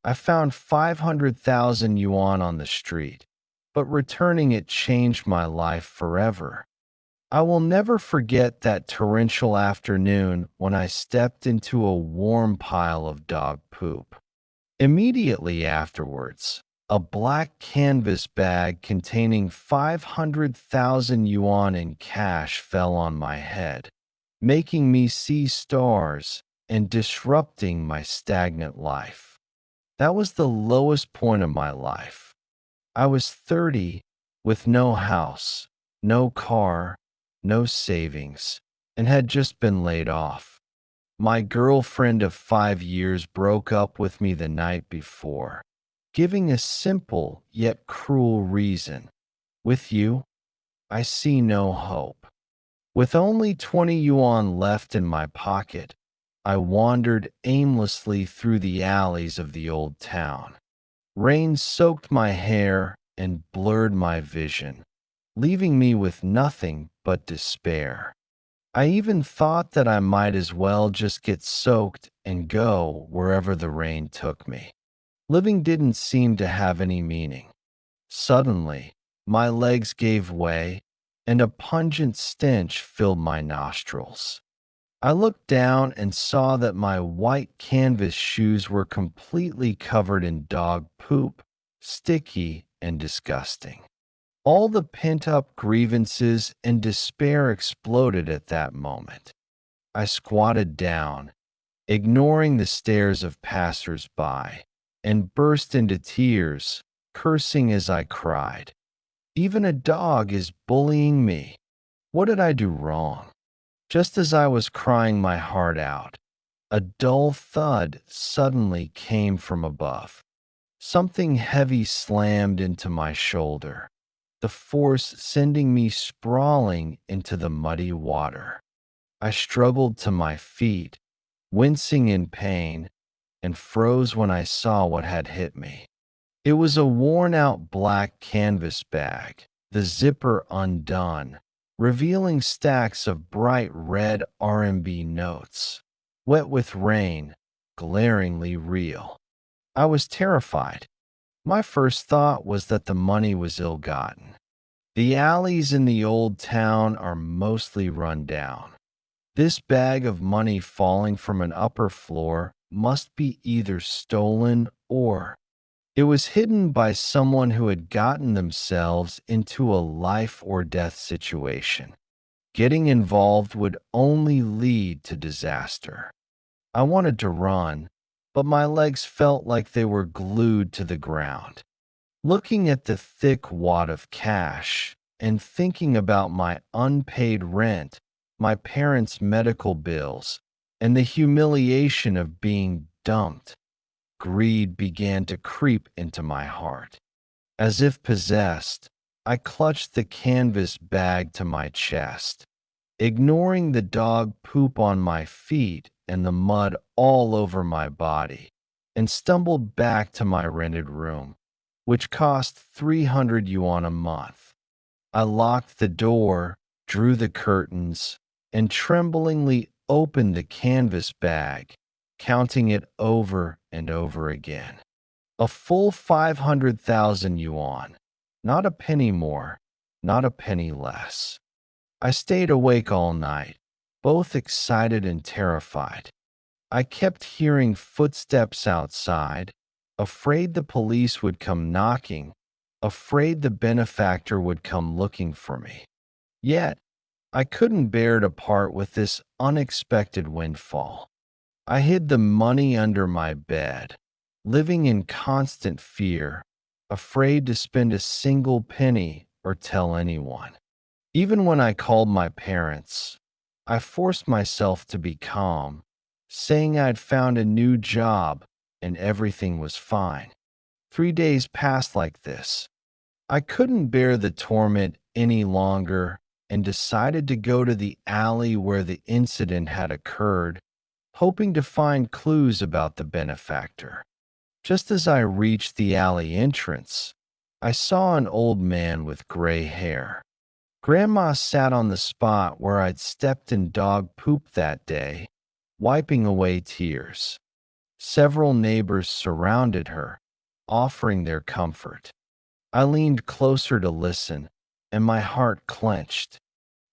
I found 500,000 yuan on the street, but returning it changed my life forever. I will never forget that torrential afternoon when I stepped into a warm pile of dog poop. Immediately afterwards, a black canvas bag containing 500,000 yuan in cash fell on my head, making me see stars and disrupting my stagnant life. That was the lowest point of my life. I was 30 with no house, no car, no savings, and had just been laid off. My girlfriend of 5 years broke up with me the night before, giving a simple yet cruel reason. With you, I see no hope. With only 20 yuan left in my pocket, I wandered aimlessly through the alleys of the old town. Rain soaked my hair and blurred my vision, leaving me with nothing but despair. I even thought that I might as well just get soaked and go wherever the rain took me. Living didn't seem to have any meaning. Suddenly, my legs gave way, and a pungent stench filled my nostrils. I looked down and saw that my white canvas shoes were completely covered in dog poop, sticky and disgusting. All the pent-up grievances and despair exploded at that moment. I squatted down, ignoring the stares of passers-by, and burst into tears, cursing as I cried. Even a dog is bullying me. What did I do wrong? Just as I was crying my heart out, a dull thud suddenly came from above. Something heavy slammed into my shoulder, the force sending me sprawling into the muddy water. I struggled to my feet, wincing in pain, and froze when I saw what had hit me. It was a worn-out black canvas bag, the zipper undone, revealing stacks of bright red RMB notes, wet with rain, glaringly real. I was terrified. My first thought was that the money was ill-gotten. The alleys in the old town are mostly run down. This bag of money falling from an upper floor must be either stolen or it was hidden by someone who had gotten themselves into a life or death situation. Getting involved would only lead to disaster. I wanted to run, but my legs felt like they were glued to the ground. Looking at the thick wad of cash and thinking about my unpaid rent, my parents' medical bills, and the humiliation of being dumped, greed began to creep into my heart. As if possessed, I clutched the canvas bag to my chest, ignoring the dog poop on my feet and the mud all over my body, and stumbled back to my rented room, which cost 300 yuan a month. I locked the door, drew the curtains, and tremblingly opened the canvas bag, counting it over and over again. A full 500,000 yuan, not a penny more, not a penny less. I stayed awake all night, both excited and terrified. I kept hearing footsteps outside, afraid the police would come knocking, afraid the benefactor would come looking for me. Yet, I couldn't bear to part with this unexpected windfall. I hid the money under my bed, living in constant fear, afraid to spend a single penny or tell anyone. Even when I called my parents, I forced myself to be calm, saying I'd found a new job and everything was fine. 3 days passed like this. I couldn't bear the torment any longer and decided to go to the alley where the incident had occurred, hoping to find clues about the benefactor. Just as I reached the alley entrance, I saw an old man with gray hair. Grandma sat on the spot where I'd stepped in dog poop that day, wiping away tears. Several neighbors surrounded her, offering their comfort. I leaned closer to listen, and my heart clenched.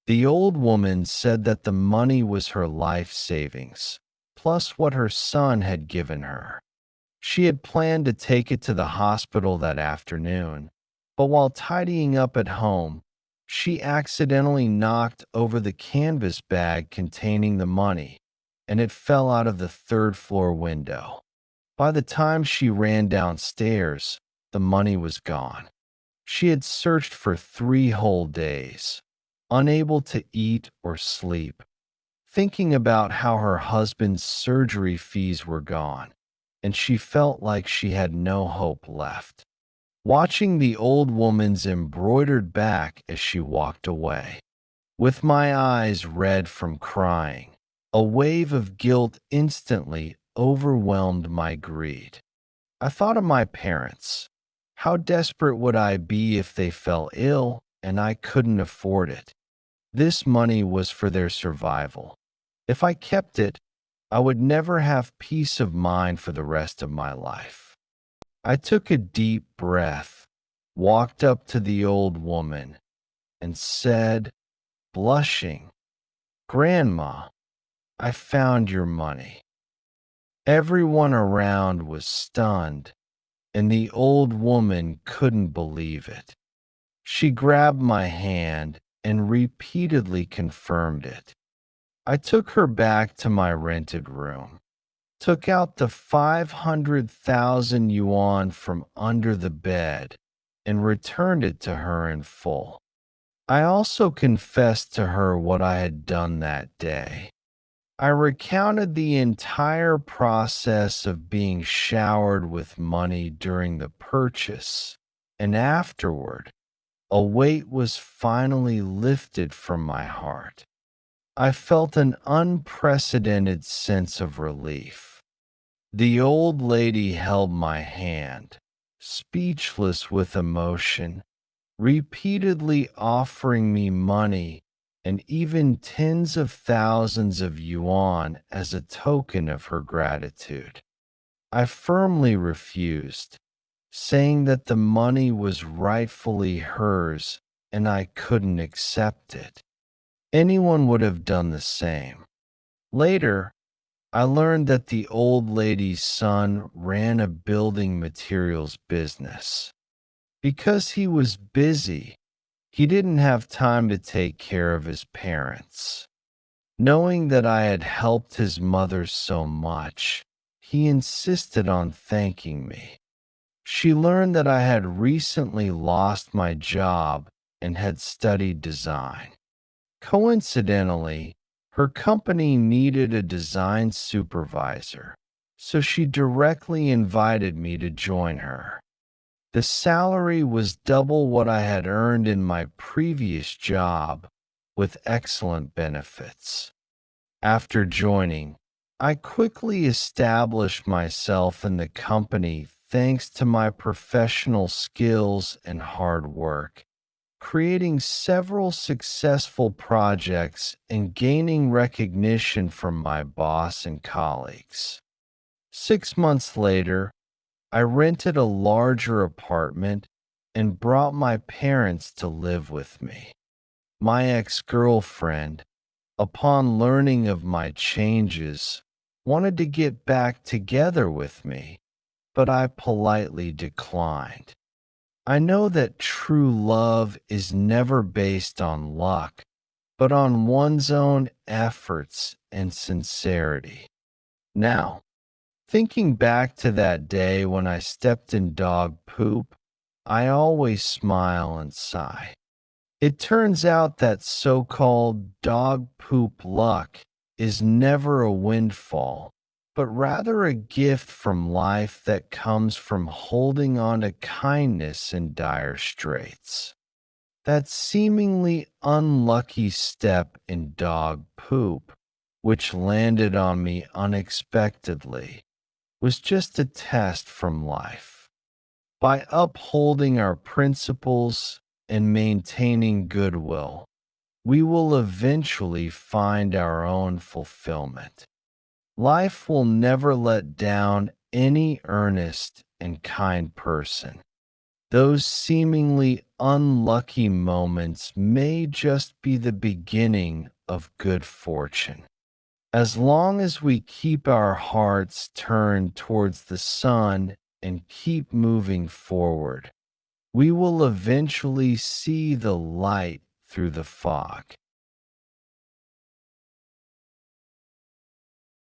The old woman said that the money was her life savings, plus what her son had given her. She had planned to take it to the hospital that afternoon, but while tidying up at home, she accidentally knocked over the canvas bag containing the money, and it fell out of the third floor window. By the time she ran downstairs, the money was gone. She had searched for 3 whole days, unable to eat or sleep, thinking about how her husband's surgery fees were gone, and she felt like she had no hope left. Watching the old woman's embroidered back as she walked away, with my eyes red from crying, a wave of guilt instantly overwhelmed my greed. I thought of my parents. How desperate would I be if they fell ill and I couldn't afford it? This money was for their survival. If I kept it, I would never have peace of mind for the rest of my life. I took a deep breath, walked up to the old woman, and said, blushing, "Grandma, I found your money." Everyone around was stunned, and the old woman couldn't believe it. She grabbed my hand and repeatedly confirmed it. I took her back to my rented room, took out the 500,000 yuan from under the bed, and returned it to her in full. I also confessed to her what I had done that day. I recounted the entire process of being showered with money during the purchase, and afterward, a weight was finally lifted from my heart. I felt an unprecedented sense of relief. The old lady held my hand, speechless with emotion, repeatedly offering me money and even tens of thousands of yuan as a token of her gratitude. I firmly refused, saying that the money was rightfully hers and I couldn't accept it. Anyone would have done the same. Later, I learned that the old lady's son ran a building materials business. Because he was busy, he didn't have time to take care of his parents. Knowing that I had helped his mother so much, he insisted on thanking me. She learned that I had recently lost my job and had studied design. Coincidentally, her company needed a design supervisor, so she directly invited me to join her. The salary was double what I had earned in my previous job, with excellent benefits. After joining, I quickly established myself in the company thanks to my professional skills and hard work, creating several successful projects and gaining recognition from my boss and colleagues. 6 months later, I rented a larger apartment and brought my parents to live with me. My ex-girlfriend, upon learning of my changes, wanted to get back together with me, but I politely declined. I know that true love is never based on luck, but on one's own efforts and sincerity. Now, thinking back to that day when I stepped in dog poop, I always smile and sigh. It turns out that so-called dog poop luck is never a windfall, but rather a gift from life that comes from holding on to kindness in dire straits. That seemingly unlucky step in dog poop, which landed on me unexpectedly, was just a test from life. By upholding our principles and maintaining goodwill, we will eventually find our own fulfillment. Life will never let down any earnest and kind person. Those seemingly unlucky moments may just be the beginning of good fortune. As long as we keep our hearts turned towards the sun and keep moving forward, we will eventually see the light through the fog.